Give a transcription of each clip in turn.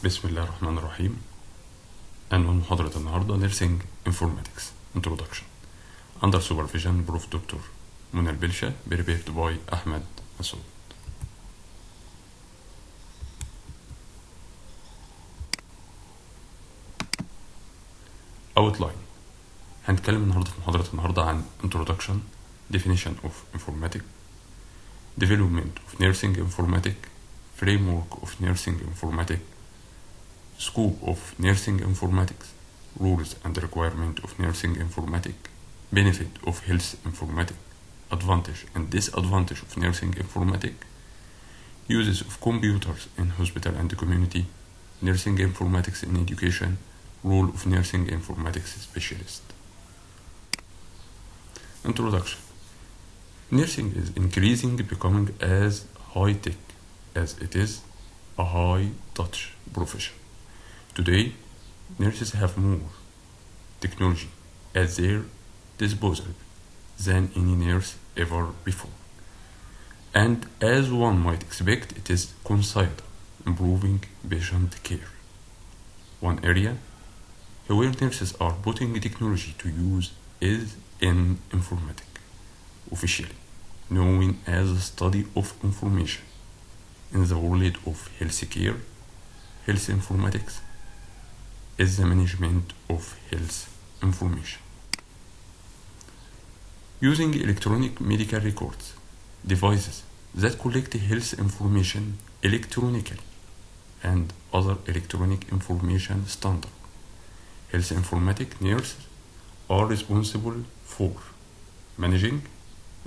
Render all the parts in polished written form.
بسم الله الرحمن الرحيم. عنوان محاضرة النهاردة Nursing Informatics Introduction under supervision Prof. Dr. منى البلشة prepared by أحمد مسعود. Outline. هنتكلم النهاردة في محاضرة النهاردة عن Introduction, Definition of Informatics, Development of Nursing Informatics, Framework of Nursing Informatics, Scope of Nursing Informatics, Rules and Requirements of Nursing Informatics, Benefit of Health Informatics, Advantage and Disadvantage of Nursing Informatics, Uses of Computers in Hospital and Community, Nursing Informatics in Education, Role of Nursing Informatics Specialist. Introduction. Nursing is increasing becoming as high-tech as it is a high-touch profession. Today, nurses have more technology at their disposal than any nurse ever before. And as one might expect, it is considered improving patient care. One area where nurses are putting technology to use is in informatics, officially known as the study of information. In the world of healthcare, health informatics is the management of health information. Using electronic medical records, devices that collect health information electronically, and other electronic information standard, health informatics nurses are responsible for managing,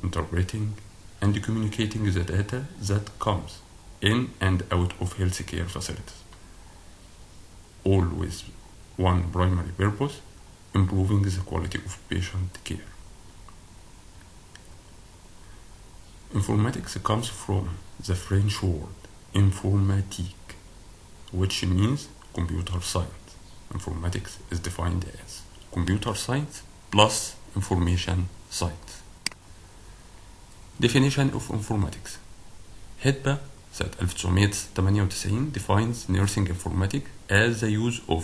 interpreting, and communicating the data that comes in and out of healthcare facilities, all with one primary purpose: improving the quality of patient care. Informatics comes from the French word informatique, which means computer science. Informatics is defined as computer science plus information science. Definition of informatics. HIPAA سنة 1998 defines nursing informatics as the use of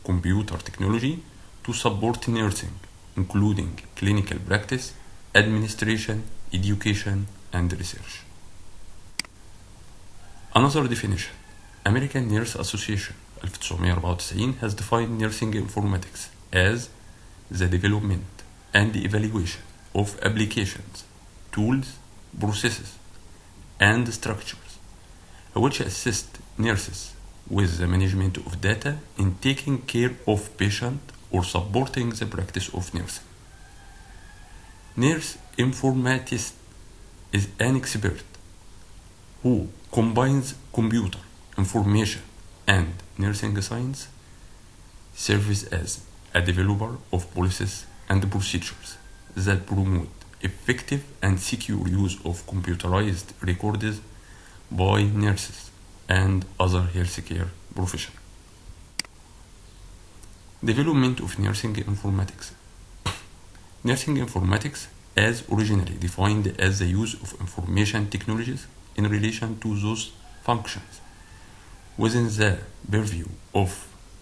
computer technology to support nursing, including clinical practice, administration, education, and research. Another definition. American Nurse Association 1994 has defined nursing informatics as the development and evaluation of applications, tools, processes, and structures which assist nurses with the management of data in taking care of patients or supporting the practice of nursing. Nurse informatist is an expert who combines computer information and nursing science, serves as a developer of policies and procedures that promote effective and secure use of computerized records by nurses and other healthcare professionals. Development of nursing informatics. Nursing informatics as originally defined as the use of information technologies in relation to those functions within the purview of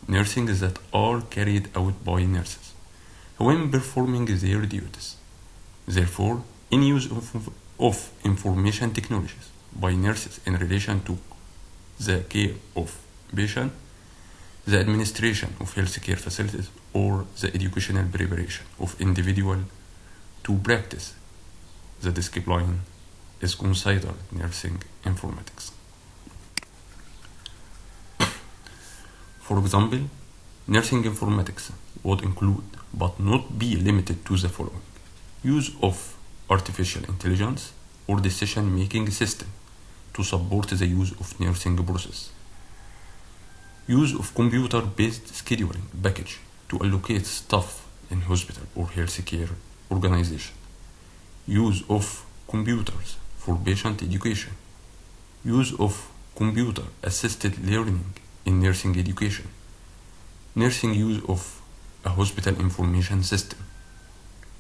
nursing that are carried out by nurses when performing their duties. Therefore, any use of information technologies by nurses in relation to the care of patients, the administration of healthcare facilities, or the educational preparation of individuals to practice the discipline is considered nursing informatics. For example, nursing informatics would include, but not be limited to, the following: use of artificial intelligence or decision-making system to support the use of nursing process, use of computer-based scheduling package to allocate staff in hospital or healthcare organization, use of computers for patient education, use of computer-assisted learning in nursing education, nursing use of a hospital information system,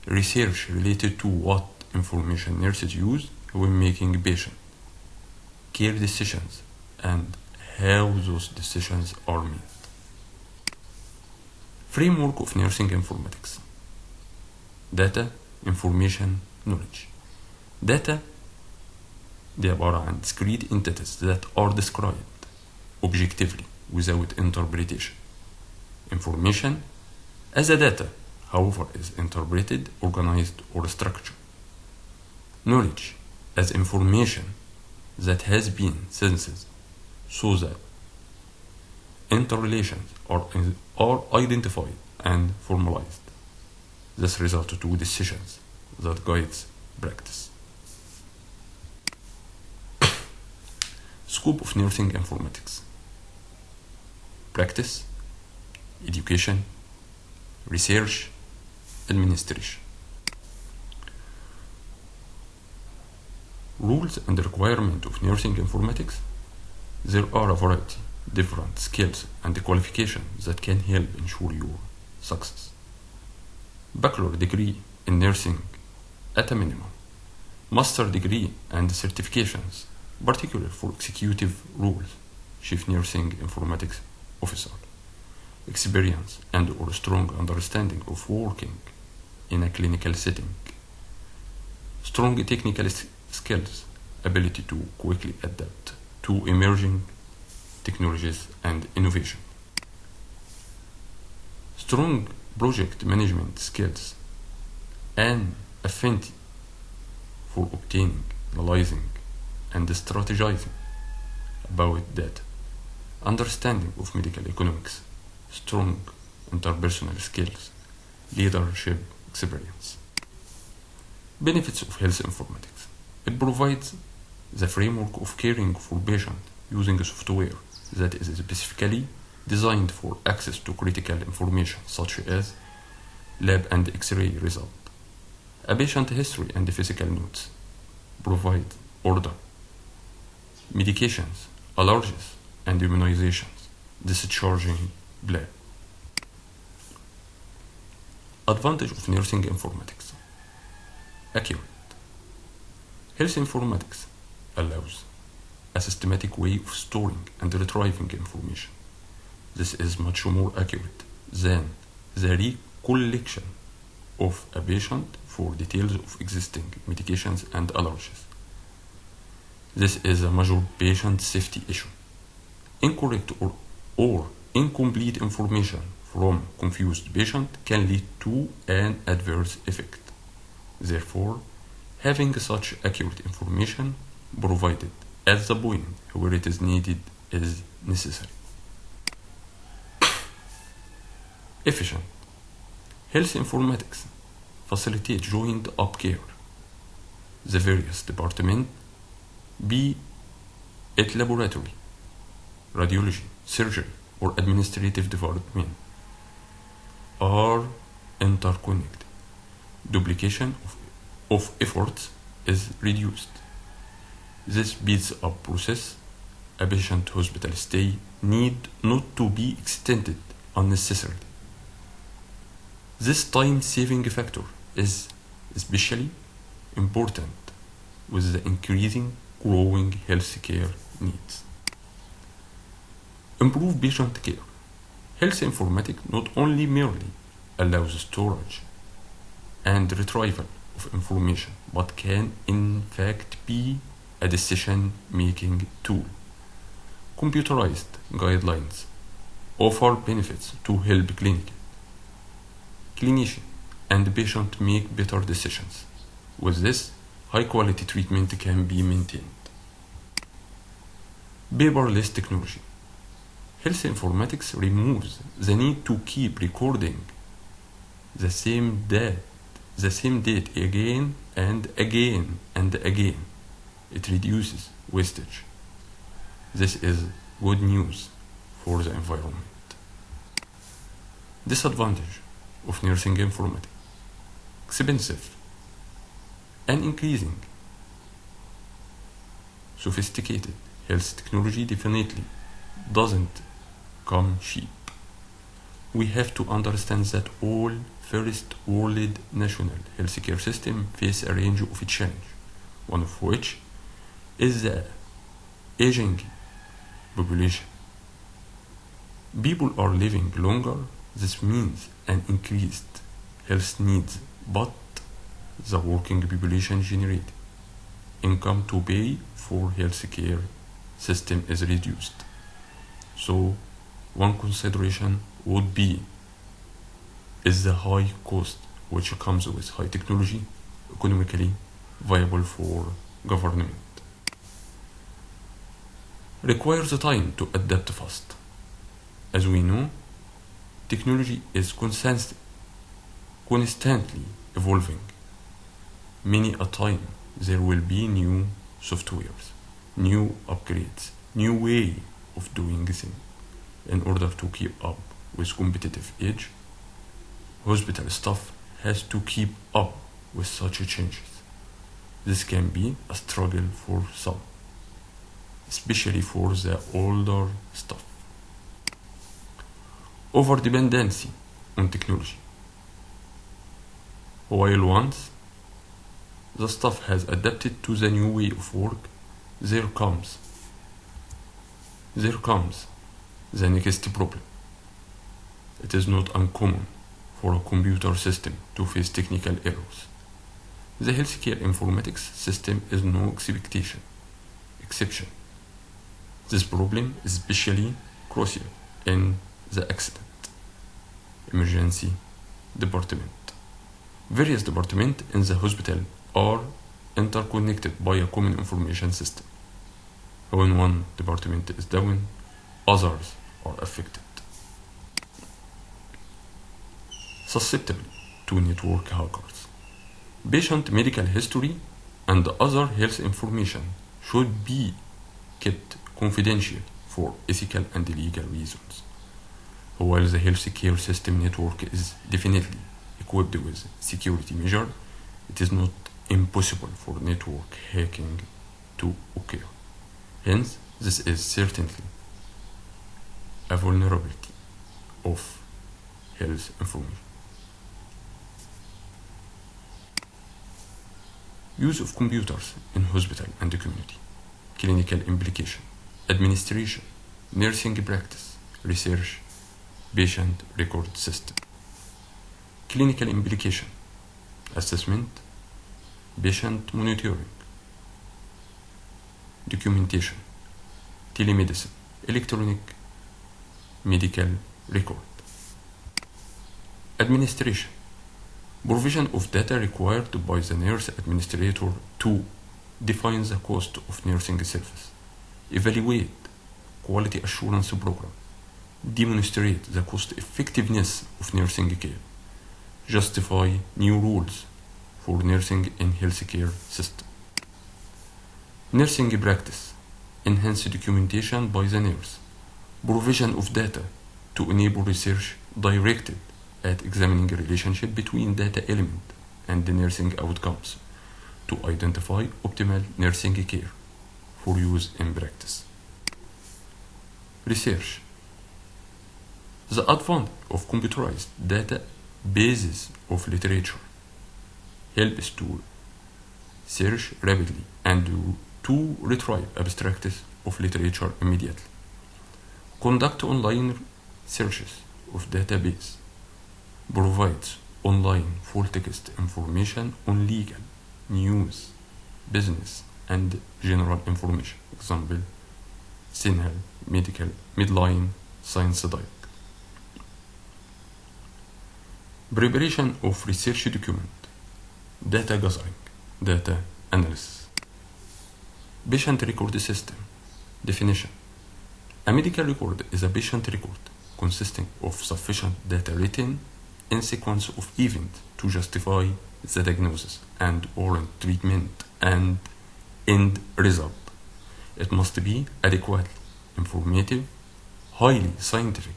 research related to what information nurses use when making patient care decisions, and how those decisions are made. Framework of nursing informatics. Data, information, knowledge. Data دي عبارة عن discrete entities that are described objectively without interpretation. Information as a data, however, is interpreted, organized, or structured. Knowledge as information that has been synthesized so that interrelations are identified and formalized. This results to decisions that guides practice. Scope of nursing informatics. Practice, education, research, administration. Rules and requirements of nursing informatics. There are a variety of different skills and qualifications that can help ensure your success. Bachelor degree in nursing at a minimum. Master degree and certifications, particularly for executive roles, chief nursing informatics officer. Experience and or strong understanding of working in a clinical setting. Strong technical skills, ability to quickly adapt to emerging technologies and innovation. Strong project management skills and affinity for obtaining, analyzing, and strategizing about data. Understanding of medical economics, strong interpersonal skills, leadership experience. Benefits of health informatics. It provides the framework of caring for patients using a software that is specifically designed for access to critical information such as lab and X-ray result, a patient history and physical notes, provide order, medications, allergies, and immunizations, discharging plan. Advantage of nursing informatics. Accurate. Health informatics allows a systematic way of storing and retrieving information. This is much more accurate than the recollection of a patient for details of existing medications and allergies. This is a major patient safety issue. Incorrect or incomplete information from confused patient can lead to an adverse effect. Therefore, having such accurate information provided at the point where it is needed is necessary. Efficient. Health informatics facilitate joint up care. The various departments, be it laboratory, radiology, surgery, or administrative department, are interconnected. Duplication of efforts is reduced. This speeds up process. A patient hospital stay need not to be extended unnecessarily. This time-saving factor is especially important with the increasing growing healthcare needs. Improve patient care. Health informatics not only merely allows storage and retrieval of information, but can in fact be a decision-making tool. Computerized guidelines offer benefits to help clinician and patient make better decisions. With this, high-quality treatment can be maintained. Paperless technology. Health informatics removes the need to keep recording the same date again and again and again. It reduces wastage. This is good news for the environment. Disadvantage of nursing informatics. Expensive and increasing. Sophisticated health technology definitely doesn't come cheap. We have to understand that all first world national healthcare systems face a range of challenges, one of which is the aging population People are living longer. This means an increased health needs, but the working population generate income to pay for healthcare system is reduced. So one consideration would be, is the high cost which comes with high technology economically viable for government? Requires time to adapt fast. As we know, technology is constantly evolving. Many a time there will be new softwares, new upgrades, new way of doing things. In order to keep up with competitive edge, hospital staff has to keep up with such changes. This can be a struggle for some, especially for the older staff. Overdependency on technology. While once the staff has adapted to the new way of work, there comes the next problem. It is not uncommon for a computer system to face technical errors. The healthcare informatics system is no exception. This problem is especially crucial in the accident emergency department. Various departments in the hospital are interconnected by a common information system. When one department is down, others are affected. Susceptible to network hackers. Patient medical history and other health information should be kept confidential for ethical and legal reasons. While the healthcare system network is definitely equipped with security measures, it is not impossible for network hacking to occur. Hence, this is certainly a vulnerability of health information. Use of computers in hospital and the community. Clinical implication, administration, nursing practice, research, patient record system. Clinical implication, assessment, patient monitoring, documentation, telemedicine, electronic medical record. Administration, provision of data required by the nurse administrator to define the cost of nursing service, evaluate quality assurance program, demonstrate the cost effectiveness of nursing care, justify new rules for nursing in healthcare system. Nursing practice, enhance documentation by the nurse, provision of data to enable research directed at examining a relationship between data element and the nursing outcomes to identify optimal nursing care for use in practice. Research. The advantage of computerized data bases of literature helps to search rapidly and to retrieve abstracts of literature immediately. Conduct online searches of database. Provides online full text information on legal, news, business, and general information. Example, CINHAL, medical, Medline, Science Direct. Preparation of research document, data gathering, data analysis. Patient record system, definition. A medical record is a patient record consisting of sufficient data written in sequence of events to justify the diagnosis and warrant treatment and end result. It must be adequate, informative, highly scientific,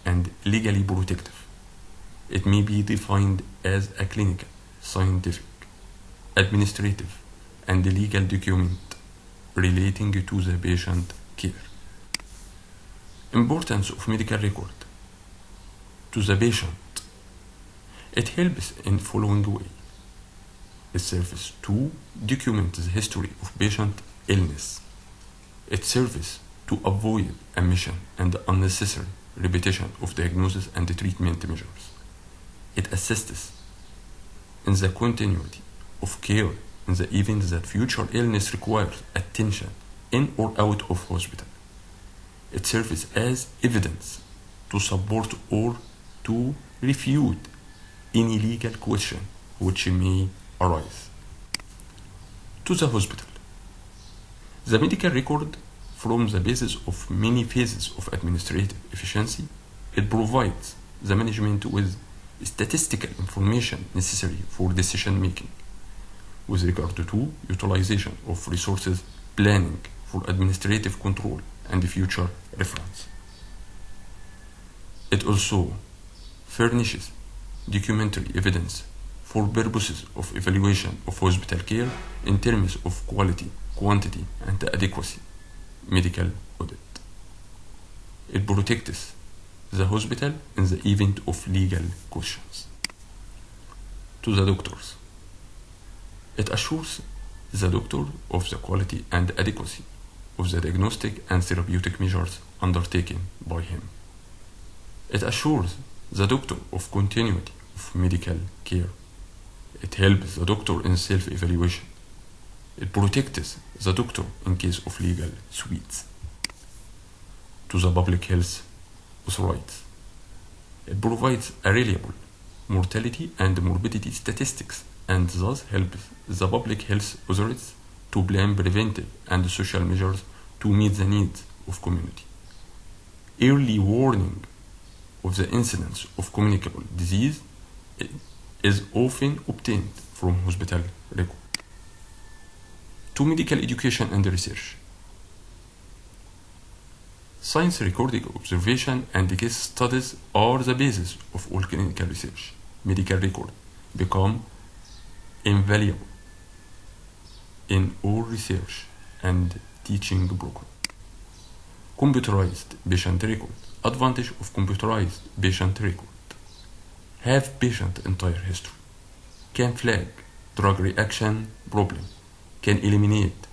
and legally protective. It may be defined as a clinical, scientific, administrative, and legal document relating to the patient care. Importance of medical record to the patient. It helps in following way. It serves to document the history of patient illness. It serves to avoid omission and unnecessary repetition of diagnosis and treatment measures. It assists in the continuity of care in the event that future illness requires attention in or out of hospital. It serves as evidence to support or to refute any legal question which may arise. To the hospital. The medical record forms the basis of many phases of administrative efficiency. It provides the management with statistical information necessary for decision making with regard to utilization of resources, planning for administrative control and future reference. It also furnishes documentary evidence for purposes of evaluation of hospital care in terms of quality, quantity, and adequacy medical audit. It protects the hospital in the event of legal questions. To the doctors. It assures the doctor of the quality and adequacy of the diagnostic and therapeutic measures undertaken by him. It assures the doctor of continuity of medical care. It helps the doctor in self-evaluation. It protects the doctor in case of legal suits. To the public health authorities. It provides a reliable mortality and morbidity statistics and thus helps the public health authorities to plan preventive and social measures to meet the needs of community. Early warning of the incidence of communicable disease is often obtained from hospital record. To medical education and research. Science recording, observation, and case studies are the basis of all clinical research. Medical records become invaluable in all research and teaching programs. Computerized patient record. Advantage of computerized patient record. Have patient entire history. Can flag drug reaction problem. Can eliminate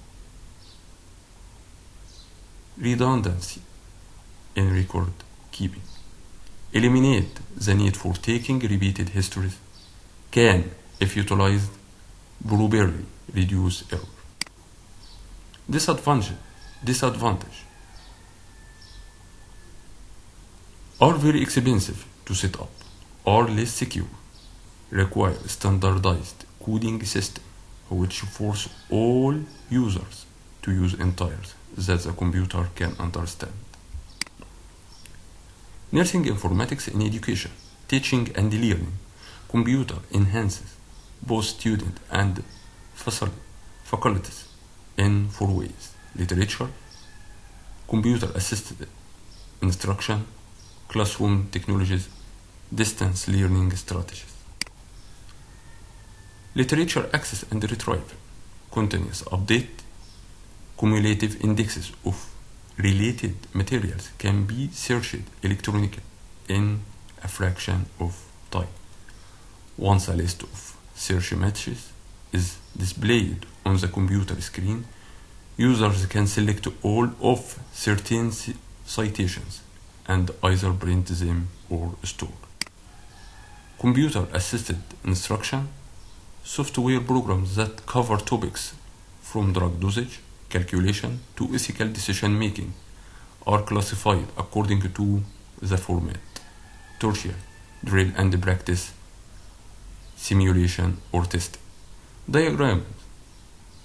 redundancy in record keeping. Eliminate the need for taking repeated histories. Can, if utilized properly, reduce error. Disadvantage are very expensive to set up, are less secure, require standardized coding system which force all users to use entires that the computer can understand. Nursing informatics in education, teaching and learning. Computer enhances both student and faculties in 4 ways: literature, computer-assisted instruction, classroom technologies, distance learning strategies. Literature access and retrieval, continuous update, cumulative indexes of related materials can be searched electronically in a fraction of time. Once a list of search matches is displayed on the computer screen, users can select all of certain citations and either print them or store. Computer-assisted instruction, software programs that cover topics from drug dosage, calculation to ethical decision making are classified according to the format: tertiary, drill and practice, simulation or testing. Diagrams,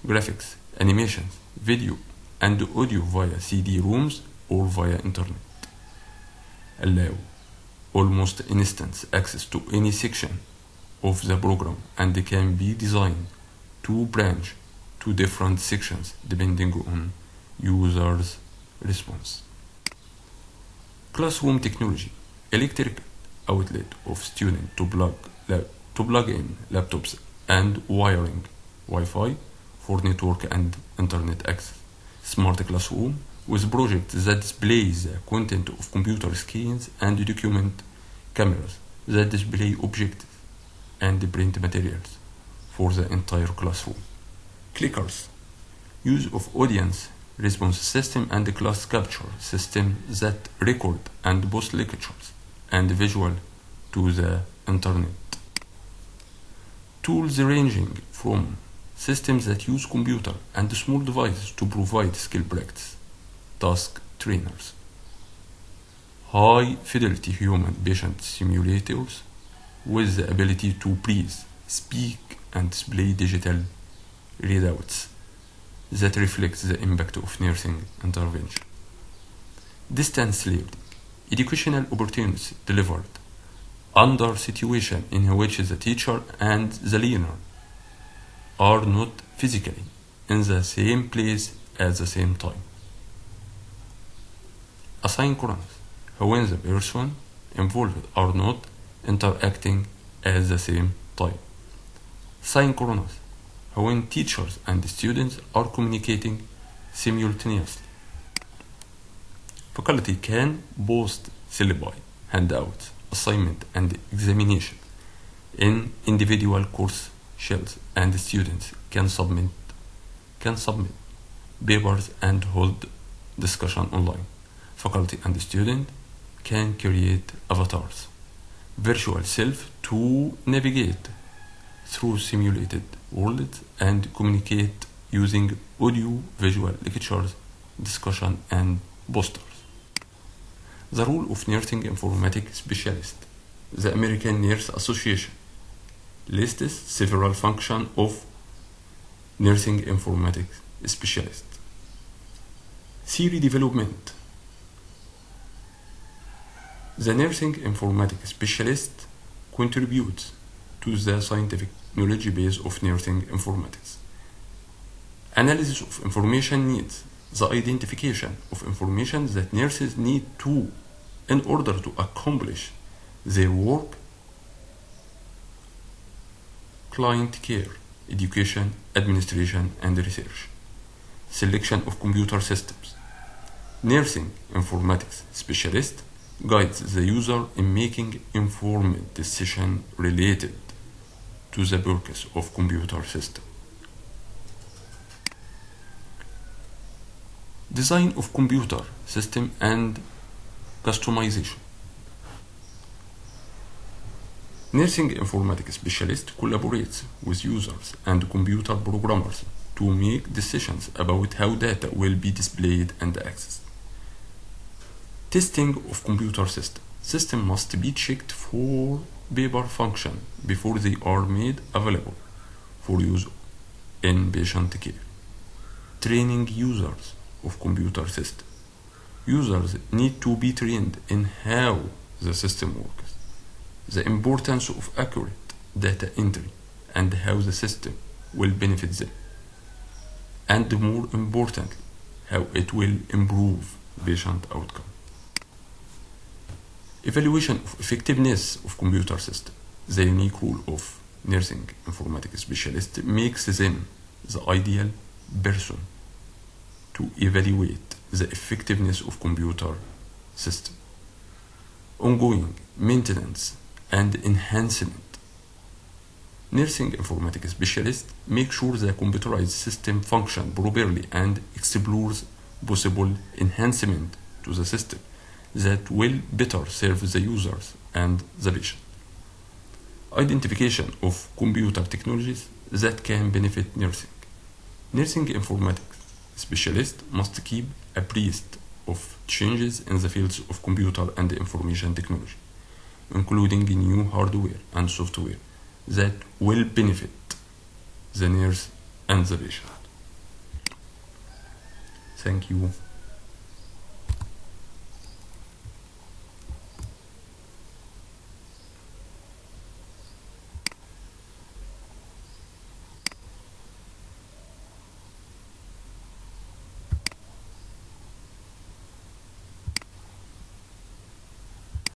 graphics, animations, video and audio via CD-ROMs or via internet allow almost instant access to any section of the program and can be designed to branch to different sections depending on users' response. Classroom technology, electric outlet of student to plug in laptops and wiring Wi-Fi for network and internet access. Smart classroom with projects that display the content of computer screens and document cameras that display objectives and print materials for the entire classroom. Clickers, use of audience response system and class capture system that record and post lectures and visual to the internet. Tools ranging from systems that use computer and small devices to provide skill practice, task trainers, high fidelity human patient simulators with the ability to breathe, speak and display digital readouts that reflects the impact of nursing intervention. Distance learning, educational opportunities delivered under situation in which the teacher and the learner are not physically in the same place at the same time. Asynchronous, when the person involved are not interacting at the same time. Synchronous, when teachers and students are communicating simultaneously. Faculty can post syllabi, handouts, assignment and examination in individual course shells, and students can submit papers and hold discussion online. Faculty and student can create avatars, virtual self to navigate through simulated worlds and communicate using audio, visual lectures, discussion and posters. The role of nursing informatics specialist. The American Nurse Association lists several functions of nursing informatics specialist. Theory development. The nursing informatics specialist contributes to the scientific knowledge base of nursing informatics. Analysis of information needs. The identification of information that nurses need in order to accomplish their work, client care, education, administration, and research. Selection of computer systems. Nursing informatics specialist guides the user in making informed decisions related to the purpose of computer system. Design of computer system and customization. Nursing informatics specialist collaborates with users and computer programmers to make decisions about how data will be displayed and accessed. Testing of computer system. System must be checked for paper function before they are made available for use in patient care. Training users of computer system. Users need to be trained in how the system works, the importance of accurate data entry, and how the system will benefit them, and more importantly, how it will improve patient outcome. Evaluation of effectiveness of computer system. The unique role of nursing informatics specialist makes them the ideal person to evaluate the effectiveness of computer system. Ongoing maintenance and enhancement. Nursing informatics specialist make sure the computerized system function properly and explores possible enhancement to the system that will better serve the users and the patient. Identification of computer technologies that can benefit nursing. Nursing informatics specialist must keep abreast of changes in the fields of computer and information technology, including new hardware and software that will benefit the nurse and the patient. Thank you.